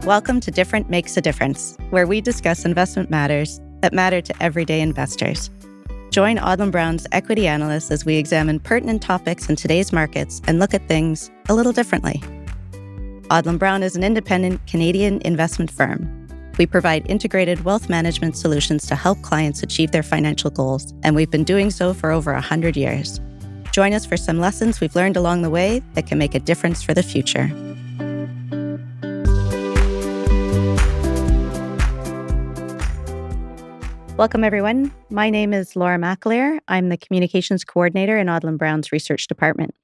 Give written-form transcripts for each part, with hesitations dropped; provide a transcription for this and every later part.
Welcome to Different Makes a Difference, where we discuss investment matters that matter to everyday investors. Join Odlum Brown's equity analysts as we examine pertinent topics in today's markets and look at things a little differently. Odlum Brown is an independent Canadian investment firm. We provide integrated wealth management solutions to help clients achieve their financial goals, and we've been doing so for over 100 years. Join us for some lessons we've learned along the way that can make a difference for the future. Welcome, everyone. My name is Laura McAleer. I'm the Communications Coordinator in Odlum Brown's Research Department.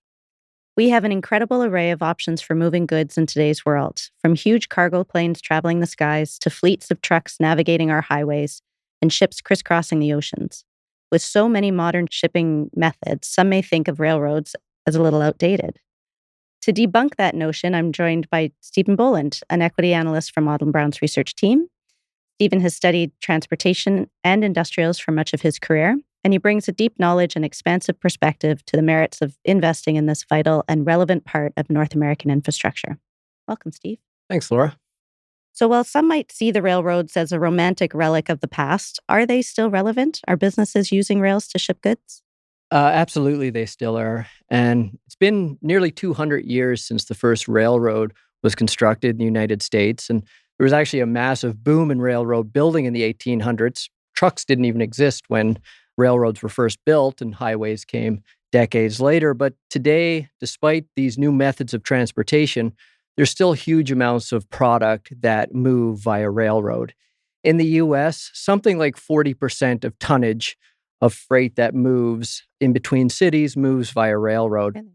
We have an incredible array of options for moving goods in today's world, from huge cargo planes traveling the skies to fleets of trucks navigating our highways and ships crisscrossing the oceans. With so many modern shipping methods, some may think of railroads as a little outdated. To debunk that notion, I'm joined by Stephen Boland, an equity analyst from Odlum Brown's research team. Stephen has studied transportation and industrials for much of his career, and he brings a deep knowledge and expansive perspective to the merits of investing in this vital and relevant part of North American infrastructure. Welcome, Steve. Thanks, Laura. So while some might see the railroads as a romantic relic of the past, are they still relevant? Are businesses using rails to ship goods? Absolutely, they still are. And it's been nearly 200 years since the first railroad was constructed in the United States. And there was actually a massive boom in railroad building in the 1800s. Trucks didn't even exist when railroads were first built, and highways came decades later. But today, despite these new methods of transportation, there's still huge amounts of product that move via railroad. In the US, something like 40% of tonnage of freight that moves in between cities moves via railroad. Really?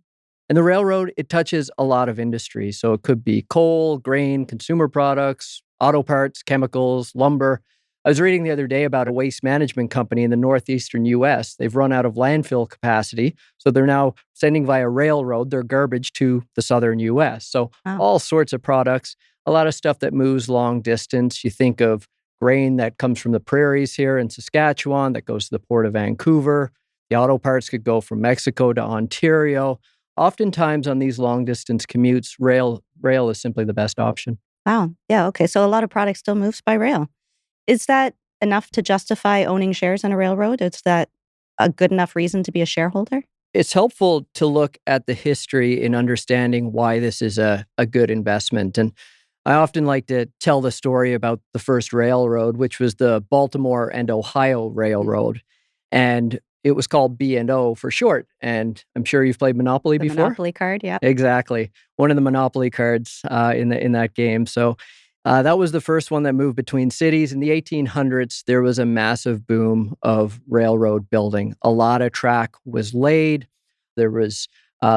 And the railroad, it touches a lot of industries. So it could be coal, grain, consumer products, auto parts, chemicals, lumber. I was reading the other day about a waste management company in the northeastern US. They've run out of landfill capacity, so they're now sending via railroad their garbage to the southern US. So all sorts of products, a lot of stuff that moves long distance. You think of grain that comes from the prairies here in Saskatchewan that goes to the port of Vancouver. The auto parts could go from Mexico to Ontario. Oftentimes on these long distance commutes, rail is simply the best option. Wow. Yeah. Okay. So a lot of product still moves by rail. Is that enough to justify owning shares in a railroad? Is that a good enough reason to be a shareholder? It's helpful to look at the history in understanding why this is a good investment. And I often like to tell the story about the first railroad, which was the Baltimore and Ohio Railroad. And it was called B&O for short. And I'm sure you've played Monopoly before. Monopoly card, yeah. Exactly. One of the Monopoly cards in that game. So that was the first one that moved between cities. In the 1800s, there was a massive boom of railroad building. A lot of track was laid. There was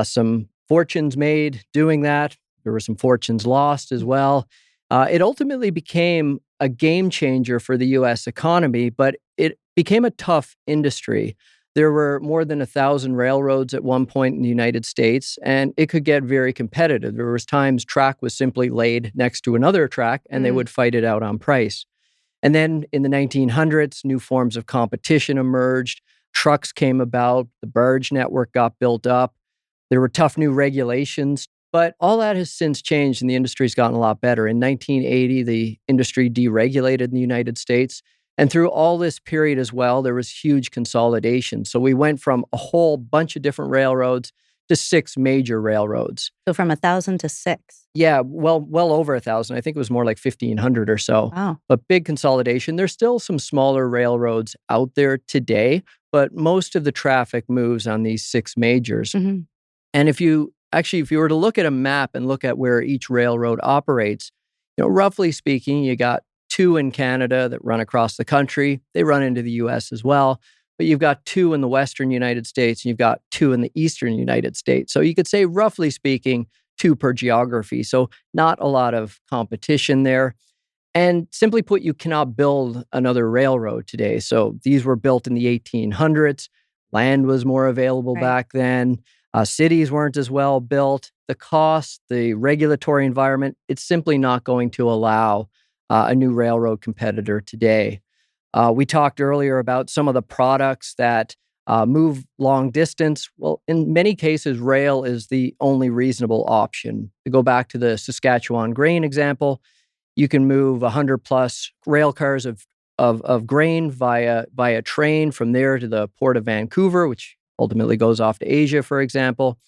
some fortunes made doing that. There were some fortunes lost as well. It ultimately became a game changer for the U.S. economy, but it became a tough industry. There were more than 1,000 railroads at one point in the United States, and it could get very competitive. There was times track was simply laid next to another track, and they would fight it out on price. And then in the 1900s, new forms of competition emerged. Trucks came about. The barge network got built up. There were tough new regulations, but all that has since changed, and the industry's gotten a lot better. In 1980, the industry deregulated in the United States. And through all this period as well, there was huge consolidation. So we went from a whole bunch of different railroads to 6 major railroads. So from 1,000 to 6? Yeah, well over 1,000. I think it was more like 1,500 or so. Wow. But big consolidation. There's still some smaller railroads out there today, but most of the traffic moves on these 6 majors. Mm-hmm. And if you were to look at a map and look at where each railroad operates, roughly speaking, you got 2 in Canada that run across the country. They run into the US as well. But you've got 2 in the Western United States, and you've got 2 in the Eastern United States. So you could say, roughly speaking, 2 per geography. So not a lot of competition there. And simply put, you cannot build another railroad today. So these were built in the 1800s. Land was more available back then. Cities weren't as well built. The cost, the regulatory environment, it's simply not going to allow a new railroad competitor today. We talked earlier about some of the products that move long distance. Well, in many cases, rail is the only reasonable option. To go back to the Saskatchewan grain example, you can move 100 plus rail cars of grain via train from there to the port of Vancouver, which ultimately goes off to Asia, for example.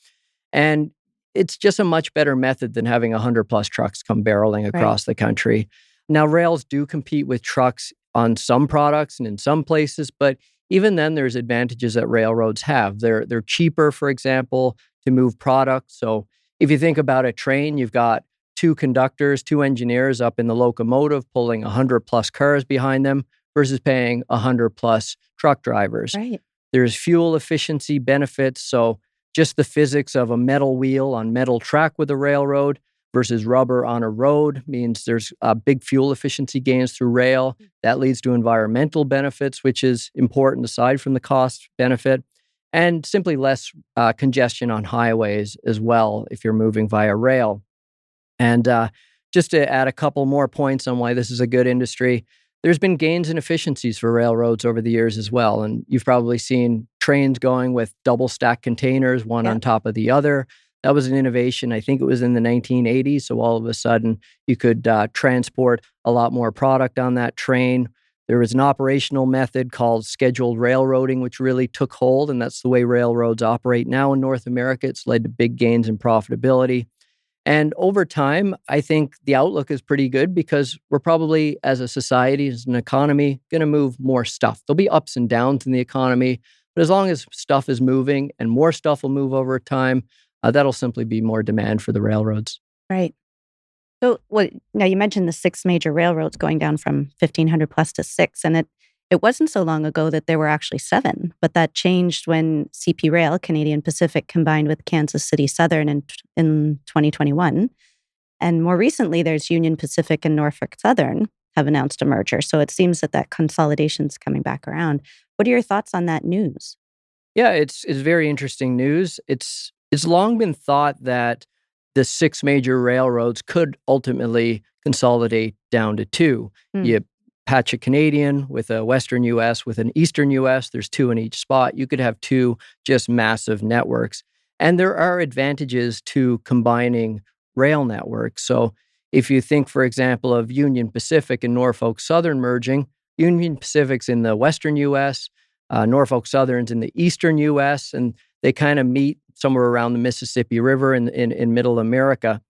And it's just a much better method than having 100 plus trucks come barreling across the country. Now, rails do compete with trucks on some products and in some places, but even then, there's advantages that railroads have. They're cheaper, for example, to move product. So if you think about a train, you've got two conductors, two engineers up in the locomotive pulling 100 plus cars behind them versus paying 100 plus truck drivers. Right. There's fuel efficiency benefits. So just the physics of a metal wheel on metal track with a railroad versus rubber on a road means there's big fuel efficiency gains through rail. That leads to environmental benefits, which is important aside from the cost benefit, and simply less congestion on highways as well if you're moving via rail. And just to add a couple more points on why this is a good industry, there's been gains in efficiencies for railroads over the years as well. And you've probably seen trains going with double stack containers, one on top of the other. That was an innovation. I think it was in the 1980s. So all of a sudden, you could transport a lot more product on that train. There was an operational method called scheduled railroading, which really took hold. And that's the way railroads operate now in North America. It's led to big gains in profitability. And over time, I think the outlook is pretty good because we're probably, as a society, as an economy, going to move more stuff. There'll be ups and downs in the economy, but as long as stuff is moving and more stuff will move over time, that'll simply be more demand for the railroads. Right. So, now you mentioned the 6 major railroads going down from 1,500 plus to 6, and it wasn't so long ago that there were actually 7, but that changed when CP Rail, Canadian Pacific, combined with Kansas City Southern in 2021. And more recently, there's Union Pacific and Norfolk Southern have announced a merger. So it seems that consolidation's coming back around. What are your thoughts on that news? Yeah, it's very interesting news. It's long been thought that the 6 major railroads could ultimately consolidate down to 2. You patch a Canadian with a Western U.S., with an Eastern U.S., there's 2 in each spot. You could have 2 just massive networks. And there are advantages to combining rail networks. So if you think, for example, of Union Pacific and Norfolk Southern merging, Union Pacific's in the Western U.S., Norfolk Southern's in the Eastern U.S., and they kind of meet somewhere around the Mississippi River in middle America.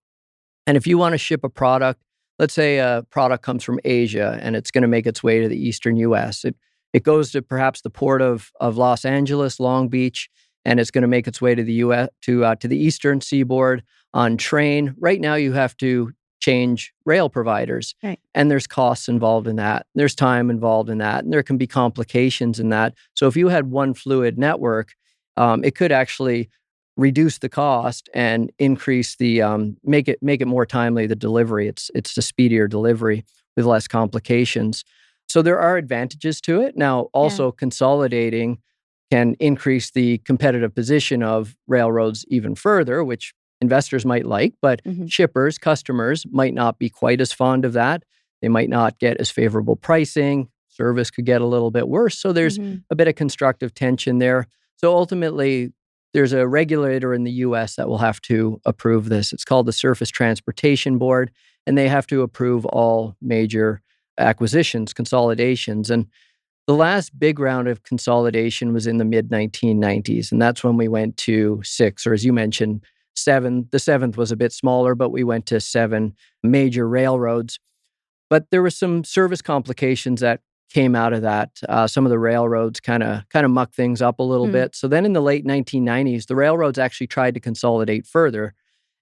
And if you want to ship a product, let's say a product comes from Asia and it's going to make its way to the Eastern U.S. It goes to perhaps the port of Los Angeles, Long Beach, and it's going to make its way to the U.S. to the Eastern Seaboard on train. Right now, you have to change rail providers, and there's costs involved in that. There's time involved in that, and there can be complications in that. So if you had one fluid network, it could actually reduce the cost and increase the make it more timely, the delivery. It's the speedier delivery with less complications. So there are advantages to it. Now, also consolidating can increase the competitive position of railroads even further, which investors might like, but shippers, customers might not be quite as fond of that. They might not get as favorable pricing. Service could get a little bit worse. So there's a bit of constructive tension there. So ultimately, there's a regulator in the U.S. that will have to approve this. It's called the Surface Transportation Board, and they have to approve all major acquisitions, consolidations. And the last big round of consolidation was in the mid-1990s, and that's when we went to 6, or as you mentioned, 7. The 7th was a bit smaller, but we went to 7 major railroads. But there were some service complications that came out of that. Some of the railroads kind of mucked things up a little bit. So then in the late 1990s, the railroads actually tried to consolidate further.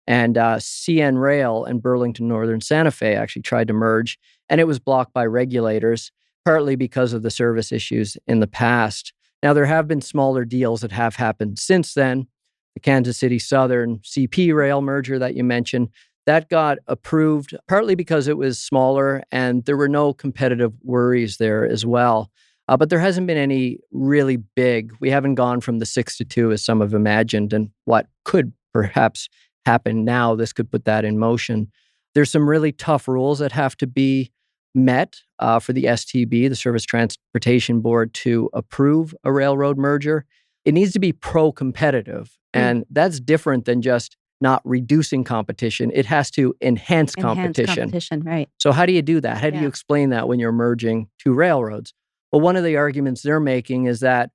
And CN Rail and Burlington Northern Santa Fe actually tried to merge. And it was blocked by regulators, partly because of the service issues in the past. Now, there have been smaller deals that have happened since then. The Kansas City Southern CP Rail merger that you mentioned, that got approved partly because it was smaller and there were no competitive worries there as well. But there hasn't been any really big. We haven't gone from the 6 to 2 as some have imagined, and what could perhaps happen now, this could put that in motion. There's some really tough rules that have to be met for the STB, the Surface Transportation Board, to approve a railroad merger. It needs to be pro-competitive, and that's different than just not reducing competition. It has to enhance competition. Right. So how do you do that? How do you explain that when you're merging two railroads? Well, one of the arguments they're making is that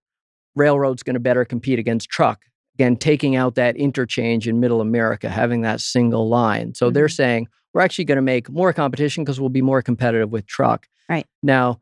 railroad's going to better compete against truck. Again, taking out that interchange in Middle America, having that single line. So they're saying we're actually going to make more competition because we'll be more competitive with truck. Right. Now,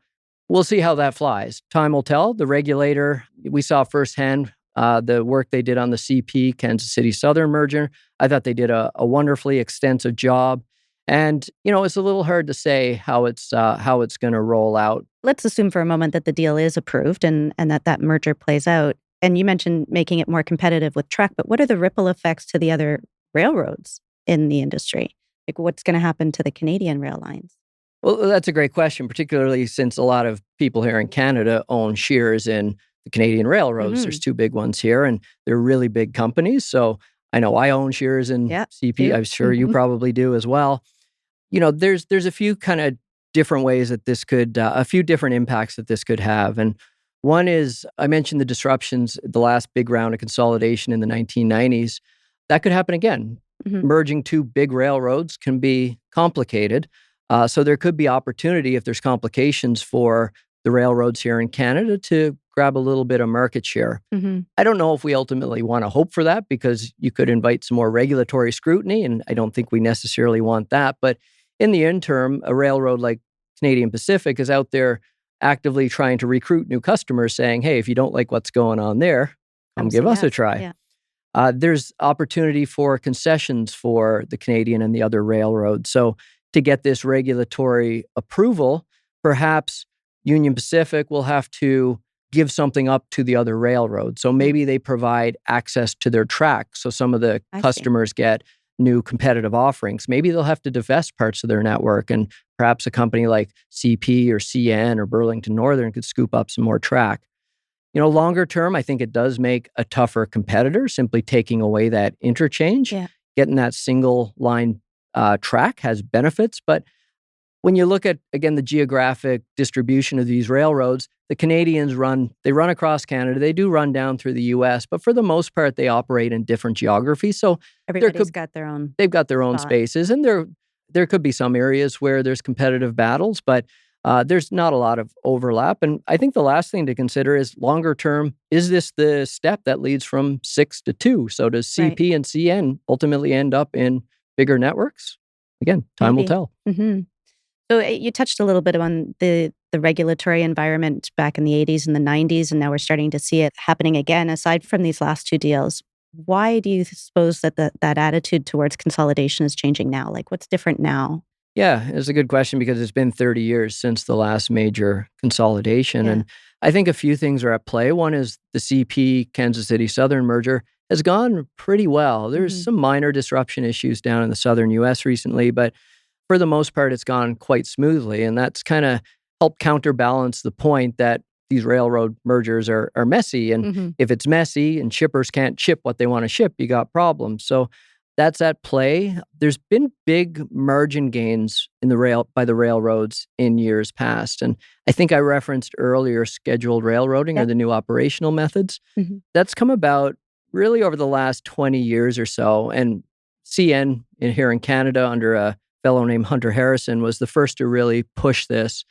we'll see how that flies. Time will tell. The regulator, we saw firsthand the work they did on the CP, Kansas City Southern merger. I thought they did a wonderfully extensive job. And, it's a little hard to say how it's going to roll out. Let's assume for a moment that the deal is approved and that merger plays out. And you mentioned making it more competitive with truck, but what are the ripple effects to the other railroads in the industry? Like what's going to happen to the Canadian rail lines? Well, that's a great question, particularly since a lot of people here in Canada own shares in the Canadian railroads. There's two big ones here, and they're really big companies. So I know I own shares in CP. I'm sure you probably do as well. There's a few kind of different ways that this could, a few different impacts that this could have. And one is, I mentioned the disruptions, the last big round of consolidation in the 1990s. That could happen again. Merging two big railroads can be complicated. So there could be opportunity if there's complications for the railroads here in Canada to grab a little bit of market share. I don't know if we ultimately want to hope for that because you could invite some more regulatory scrutiny, and I don't think we necessarily want that. But in the interim, a railroad like Canadian Pacific is out there actively trying to recruit new customers saying, hey, if you don't like what's going on there, come give us a try. There's opportunity for concessions for the Canadian and the other railroads. So to get this regulatory approval, perhaps Union Pacific will have to give something up to the other railroads. So maybe they provide access to their track. So some of the customers get new competitive offerings. Maybe they'll have to divest parts of their network, and perhaps a company like CP or CN or Burlington Northern could scoop up some more track. Longer term, I think it does make a tougher competitor, simply taking away that interchange. Getting that single line track has benefits, but when you look at, again, the geographic distribution of these railroads, the Canadians run across Canada. They do run down through the U.S., but for the most part, they operate in different geographies. So everybody's got their own. They've got their own spaces, and there could be some areas where there's competitive battles, but there's not a lot of overlap. And I think the last thing to consider is longer term, is this the step that leads from 6 to 2? So does CP and CN ultimately end up in bigger networks? Again, time will tell. So you touched a little bit on the regulatory environment back in the 80s and the 90s, and now we're starting to see it happening again. Aside from these last two deals, why do you suppose that that attitude towards consolidation is changing now? Like what's different now? Yeah, it's a good question because it's been 30 years since the last major consolidation. And I think a few things are at play. One is the CP Kansas City Southern merger has gone pretty well. There's some minor disruption issues down in the southern U.S. recently, but for the most part, it's gone quite smoothly. And that's kind of helped counterbalance the point that these railroad mergers are messy. And if it's messy and shippers can't ship what they want to ship, you got problems. So that's at play. There's been big margin gains by the railroads in years past. And I think I referenced earlier scheduled railroading or the new operational methods. That's come about really over the last 20 years or so. And CN here in Canada under a fellow named Hunter Harrison was the first to really push this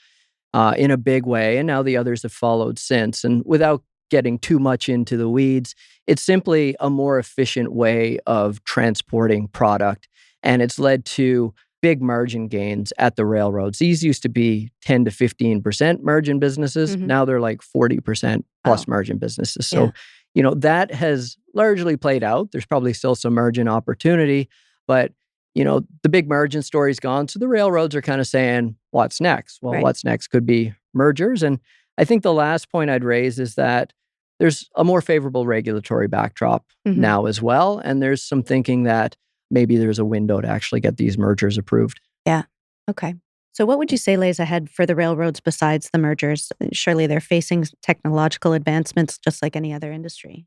in a big way. And now the others have followed since. And without getting too much into the weeds, it's simply a more efficient way of transporting product. And it's led to big margin gains at the railroads. These used to be 10 to 15% margin businesses. Now they're like 40% plus margin businesses. So, that has largely played out. There's probably still some margin opportunity, but the big margin story's gone. So the railroads are kind of saying, what's next? Well, what's next could be mergers. And I think the last point I'd raise is that there's a more favorable regulatory backdrop now as well. And there's some thinking that maybe there's a window to actually get these mergers approved. Yeah. Okay. So what would you say lays ahead for the railroads besides the mergers? Surely they're facing technological advancements just like any other industry.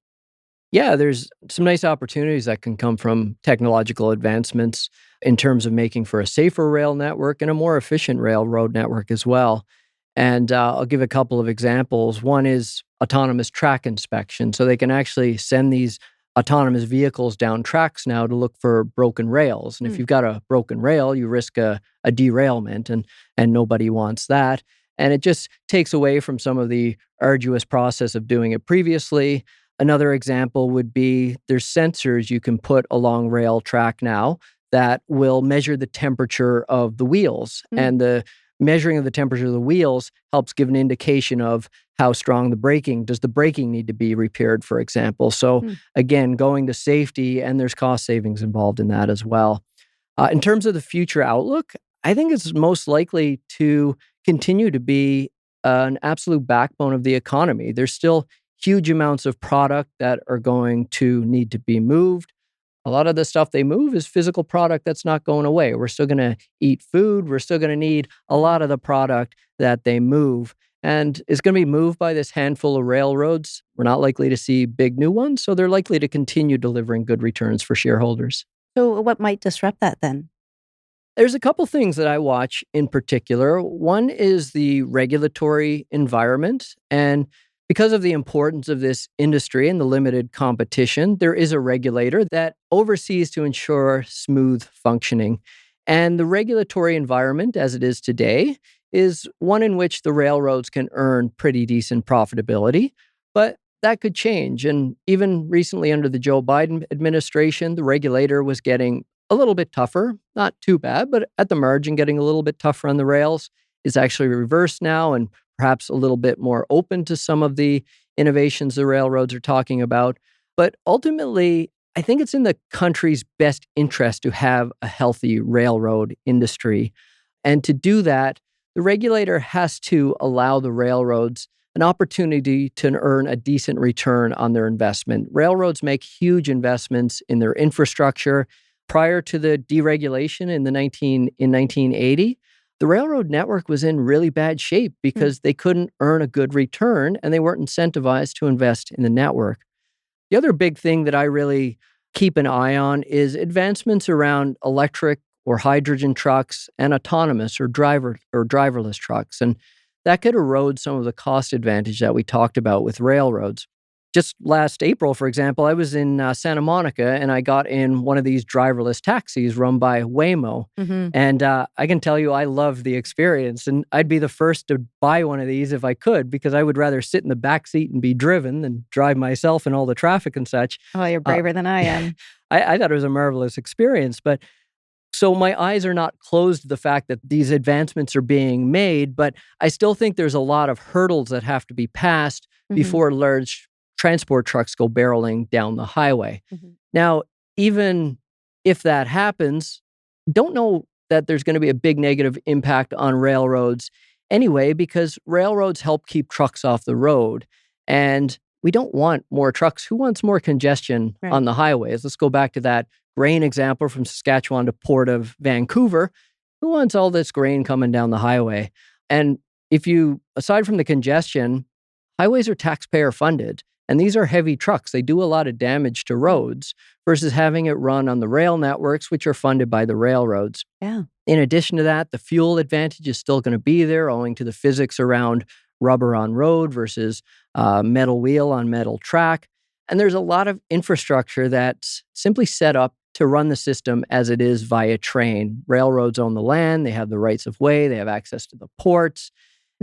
Yeah, there's some nice opportunities that can come from technological advancements in terms of making for a safer rail network and a more efficient railroad network as well. And I'll give a couple of examples. One is autonomous track inspection. So they can actually send these autonomous vehicles down tracks now to look for broken rails. And if you've got a broken rail, you risk a derailment, and nobody wants that. And it just takes away from some of the arduous process of doing it previously. Another example would be there's sensors you can put along rail track now that will measure the temperature of the wheels. And the measuring of the temperature of the wheels helps give an indication of how strong the braking. Does the braking need to be repaired, for example? So again, going to safety, and there's cost savings involved in that as well. In terms of the future outlook, I think it's most likely to continue to be an absolute backbone of the economy. There's still huge amounts of product that are going to need to be moved. A lot of the stuff they move is physical product that's not going away. We're still going to eat food. We're still going to need a lot of the product that they move. And it's going to be moved by this handful of railroads. We're not likely to see big new ones, so they're likely to continue delivering good returns for shareholders. So what might disrupt that then? There's a couple things that I watch in particular. One is the regulatory environment. And because of the importance of this industry and the limited competition, there is a regulator that oversees to ensure smooth functioning. And the regulatory environment, as it is today, is one in which the railroads can earn pretty decent profitability. But that could change. And even recently under the Joe Biden administration, the regulator was getting a little bit tougher, not too bad, but at the margin, getting a little bit tougher on the rails. Is actually reversed now, and perhaps a little bit more open to some of the innovations the railroads are talking about. But ultimately, I think it's in the country's best interest to have a healthy railroad industry. And to do that, the regulator has to allow the railroads an opportunity to earn a decent return on their investment. Railroads make huge investments in their infrastructure. Prior to the deregulation in 1980, the railroad network was in really bad shape because they couldn't earn a good return and they weren't incentivized to invest in the network. The other big thing that I really keep an eye on is advancements around electric or hydrogen trucks and autonomous or driverless trucks. And that could erode some of the cost advantage that we talked about with railroads. Just last April, for example, I was in Santa Monica and I got in one of these driverless taxis run by Waymo. And I can tell you I loved the experience. And I'd be the first to buy one of these if I could, because I would rather sit in the back seat and be driven than drive myself in all the traffic and such. Oh, you're braver than I am. I thought it was a marvelous experience. But so my eyes are not closed to the fact that these advancements are being made, but I still think there's a lot of hurdles that have to be passed before large transport trucks go barreling down the highway. Now, even if that happens, don't know that there's going to be a big negative impact on railroads anyway, because railroads help keep trucks off the road. And we don't want more trucks. Who wants more congestion on the highways? Let's go back to that grain example from Saskatchewan to Port of Vancouver. Who wants all this grain coming down the highway? And if you, aside from the congestion, highways are taxpayer funded. And these are heavy trucks. They do a lot of damage to roads versus having it run on the rail networks, which are funded by the railroads. Yeah. In addition to that, the fuel advantage is still going to be there owing to the physics around rubber on road versus metal wheel on metal track. And there's a lot of infrastructure that's simply set up to run the system as it is via train. Railroads own the land. They have the rights of way. They have access to the ports.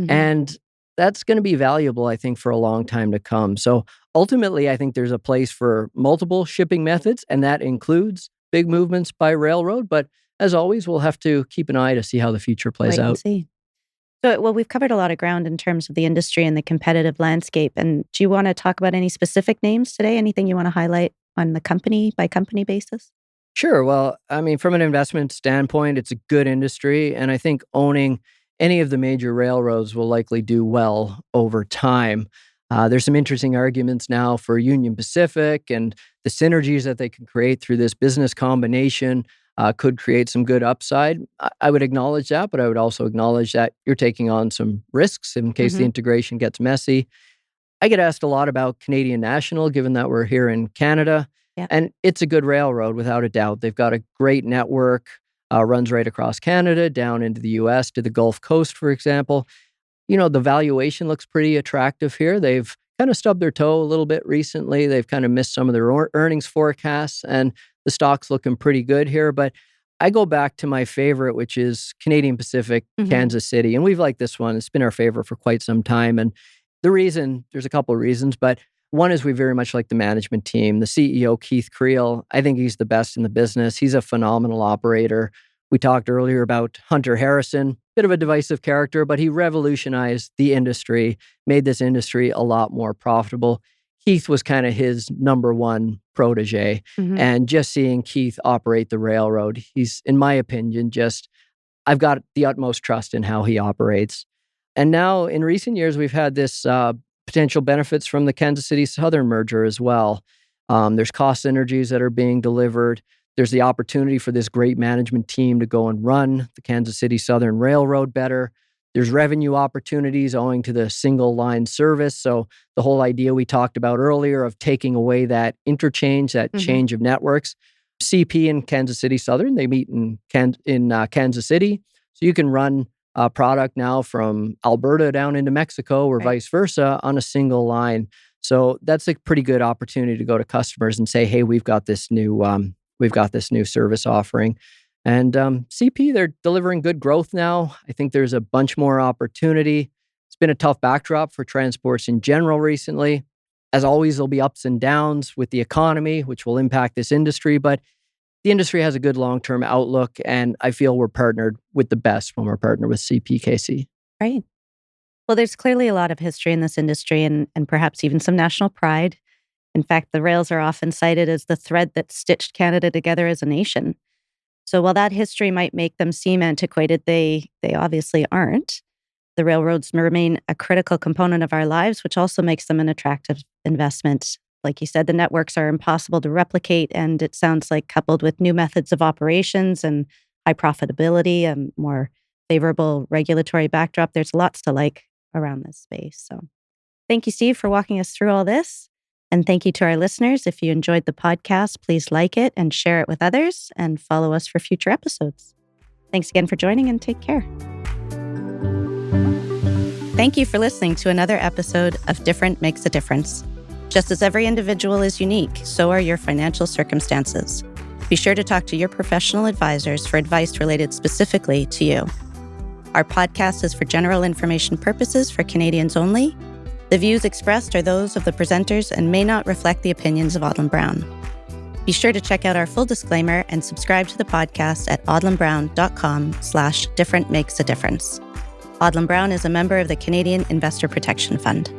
And that's going to be valuable, I think, for a long time to come. So ultimately, I think there's a place for multiple shipping methods, and that includes big movements by railroad. But as always, we'll have to keep an eye to see how the future plays Wait and out. see. So, well, we've covered a lot of ground in terms of the industry and the competitive landscape. And do you want to talk about any specific names today? Anything you want to highlight on the company by company basis? Sure. Well, I mean, from an investment standpoint, it's a good industry. And I think owning any of the major railroads will likely do well over time. There's some interesting arguments now for Union Pacific, and the synergies that they can create through this business combination could create some good upside. I would acknowledge that, but I would also acknowledge that you're taking on some risks in case the integration gets messy. I get asked a lot about Canadian National, given that we're here in Canada. And it's a good railroad, without a doubt. They've got a great network. Runs right across Canada, down into the U.S., to the Gulf Coast, for example. You know, the valuation looks pretty attractive here. They've kind of stubbed their toe a little bit recently. They've kind of missed some of their earnings forecasts, and the stock's looking pretty good here. But I go back to my favorite, which is Canadian Pacific, Kansas City. And we've liked this one. It's been our favorite for quite some time. And there's a couple of reasons, but one is we very much like the management team. The CEO, Keith Creel, I think he's the best in the business. He's a phenomenal operator. We talked earlier about Hunter Harrison, bit of a divisive character, but he revolutionized the industry, made this industry a lot more profitable. Keith was kind of his number one protege. And just seeing Keith operate the railroad, he's, in my opinion, I've got the utmost trust in how he operates. And now in recent years, we've had this potential benefits from the Kansas City Southern merger as well. There's cost synergies that are being delivered. There's the opportunity for this great management team to go and run the Kansas City Southern Railroad better. There's revenue opportunities owing to the single line service. So the whole idea we talked about earlier of taking away that interchange, that change of networks. CP and Kansas City Southern, they meet in Kansas City. So you can run a product now from Alberta down into Mexico or vice versa on a single line. So that's a pretty good opportunity to go to customers and say, hey, we've got this new service offering. And CP, they're delivering good growth now. I think there's a bunch more opportunity. It's been a tough backdrop for transports in general recently. As always, there'll be ups and downs with the economy, which will impact this industry. But the industry has a good long-term outlook, and I feel we're partnered with the best when we're partnered with CPKC. Right. Well, there's clearly a lot of history in this industry and perhaps even some national pride. In fact, the rails are often cited as the thread that stitched Canada together as a nation. So while that history might make them seem antiquated, they obviously aren't. The railroads remain a critical component of our lives, which also makes them an attractive investment. Like you said, the networks are impossible to replicate, and it sounds like coupled with new methods of operations and high profitability, a more favorable regulatory backdrop, there's lots to like around this space. So thank you, Steve, for walking us through all this. And thank you to our listeners. If you enjoyed the podcast, please like it and share it with others and follow us for future episodes. Thanks again for joining and take care. Thank you for listening to another episode of Different Makes a Difference. Just as every individual is unique, so are your financial circumstances. Be sure to talk to your professional advisors for advice related specifically to you. Our podcast is for general information purposes for Canadians only. The views expressed are those of the presenters and may not reflect the opinions of Odlum Brown. Be sure to check out our full disclaimer and subscribe to the podcast at odlumbrown.com/differentmakesadifference. Odlum Brown is a member of the Canadian Investor Protection Fund.